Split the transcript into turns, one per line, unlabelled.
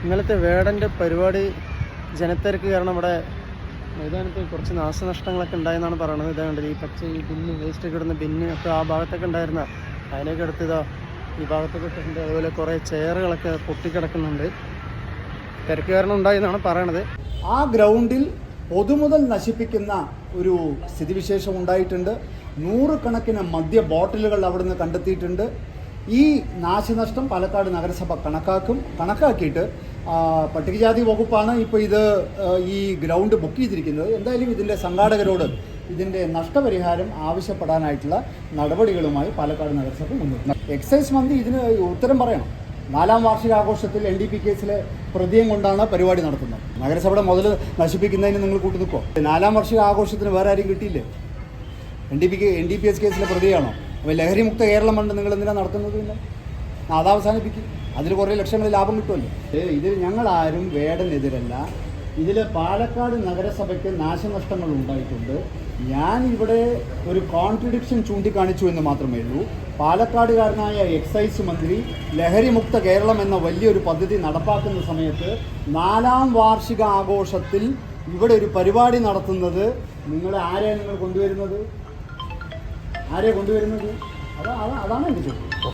ഇന്നലത്തെ വേടൻ്റെ പരിപാടി ജനത്തിരക്ക് കാരണം ഇവിടെ മൈതാനത്ത് കുറച്ച് നാശനഷ്ടങ്ങളൊക്കെ ഉണ്ടായെന്നാണ് പറയുന്നത്. ഇതാണ്ട് ഈ പച്ച ഈ ബിന്ന് വേസ്റ്റൊക്കെ ഇടുന്ന ബിന്ന് ഒക്കെ ആ ഭാഗത്തൊക്കെ ഉണ്ടായിരുന്ന അതിനൊക്കെ എടുത്തതാ ഈ ഭാഗത്തൊക്കെ ഇട്ടിട്ടുണ്ട്. അതുപോലെ കുറേ ചെയറുകളൊക്കെ പൊട്ടിക്കിടക്കുന്നുണ്ട്. തിരക്ക് കാരണം ഉണ്ടായി എന്നാണ് പറയണത്.
ആ ഗ്രൗണ്ടിൽ പൊതുമുതൽ നശിപ്പിക്കുന്ന ഒരു സ്ഥിതിവിശേഷം ഉണ്ടായിട്ടുണ്ട്. 100 കണക്കിന് മദ്യ ബോട്ടിലുകൾ അവിടുന്ന് കണ്ടെത്തിയിട്ടുണ്ട്. ഈ നാശനഷ്ടം പാലക്കാട് നഗരസഭ കണക്കാക്കിയിട്ട് പട്ടികജാതി വകുപ്പാണ് ഇപ്പോൾ ഈ ഗ്രൗണ്ട് ബുക്ക് ചെയ്തിരിക്കുന്നത്. എന്തായാലും ഇതിൻ്റെ സംഘാടകരോട് ഇതിൻ്റെ നഷ്ടപരിഹാരം ആവശ്യപ്പെടാനായിട്ടുള്ള നടപടികളുമായി പാലക്കാട് നഗരസഭ മുന്നോട്ട്. എക്സൈസ് മന്ത്രി ഇതിന് ഉത്തരം പറയണം. 4ാം വാർഷികാഘോഷത്തിൽ NDP കേസിലെ പ്രതിയും കൊണ്ടാണ് പരിപാടി നടത്തുന്നത്. നഗരസഭയുടെ മുതൽ നശിപ്പിക്കുന്നതിന് നിങ്ങൾ കൂട്ടു നിൽക്കുമോ? 4ാം വാർഷികാഘോഷത്തിന് വേറെ ആരും കിട്ടിയില്ലേ? NDPS കേസിലെ പ്രതിയാണോ? അപ്പോൾ ലഹരിമുക്ത കേരളം കൊണ്ട് നിങ്ങൾ എന്തിനാണ് നടത്തുന്നത്? പിന്നെ അതവസാനിപ്പിക്കും. അതിൽ കുറേ ലക്ഷങ്ങൾ ലാഭം കിട്ടുമല്ലോ. ഇതിൽ ഞങ്ങളാരും വേടനെതിരല്ല. ഇതിൽ പാലക്കാട് നഗരസഭയ്ക്ക് നാശനഷ്ടങ്ങൾ ഉണ്ടായിട്ടുണ്ട്. ഞാൻ ഇവിടെ ഒരു കോൺട്രഡിക്ഷൻ ചൂണ്ടിക്കാണിച്ചു എന്ന് മാത്രമേ ഉള്ളൂ. പാലക്കാടുകാരനായ എക്സൈസ് മന്ത്രി ലഹരിമുക്ത കേരളം എന്ന വലിയൊരു പദ്ധതി നടപ്പാക്കുന്ന സമയത്ത് 4ാം വാർഷിക ആഘോഷത്തിൽ ഇവിടെ ഒരു പരിപാടി നടത്തുന്നത് ആരെയാണ് നിങ്ങൾ കൊണ്ടുവരുന്നത്? അതാണ് എൻ്റെ ചോദ്യം.